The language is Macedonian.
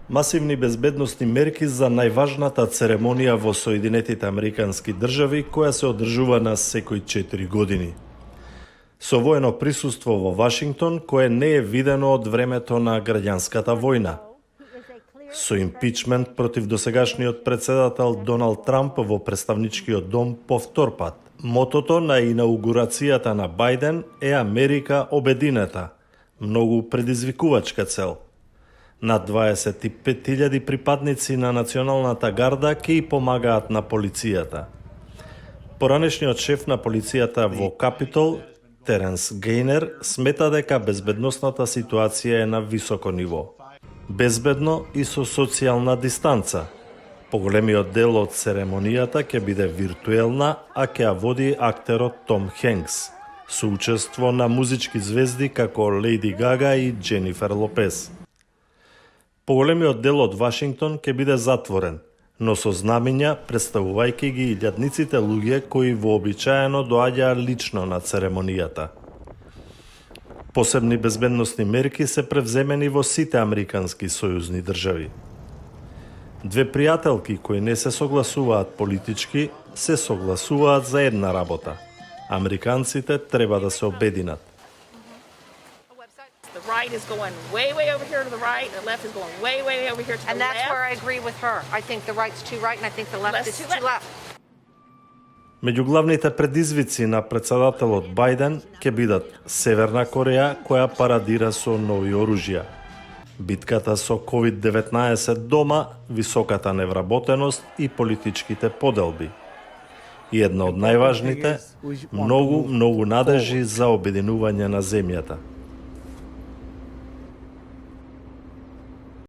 Масивни безбедносни мерки за најважната церемонија во Соединетите Американски држави, која се одржува на секој 4 години. Со воено присуство во Вашингтон, кое не е видено од времето на граѓанската војна. Со импичмент против досегашниот председател Доналд Трамп во представничкиот дом по втор пат. Мотото на инаугурацијата на Бајден е Америка обединета, многу предизвикувачка цел. Над 25.000 припадници на Националната гарда ќе и помагаат на полицијата. Поранешниот шеф на полицијата во Капитол, Теренс Гейнер, смета дека безбедносната ситуација е на високо ниво. Безбедно и со социјална дистанца. Поголемиот дел од церемонијата ќе биде виртуелна, а ќе ја води актерот Том Хенкс, со учество на музички звезди како Лејди Гага и Дженифер Лопес. Поголемиот дел од Вашингтон ќе биде затворен, но со знамиња представувајќи ги илјадниците луѓе кои вообичаено доаѓаа лично на церемонијата. Посебни безбедносни мерки се превземени во сите американски сојузни држави. Две пријателки кои не се согласуваат политички, се согласуваат за една работа. Американците треба да се обединат. The right is going way over here to the right, and the left is going way over here to the left. And that's where I agree with her. I think the right's too right, and I think the left is too left. Mеѓу главните предизвици на председателот Бајден ќе бидат Северна Кореја, која парадира со нови оружја, битката со COVID-19 дома, високата невработеност и политичките поделби. И една од најважните, многу надежи за обединување на земјата.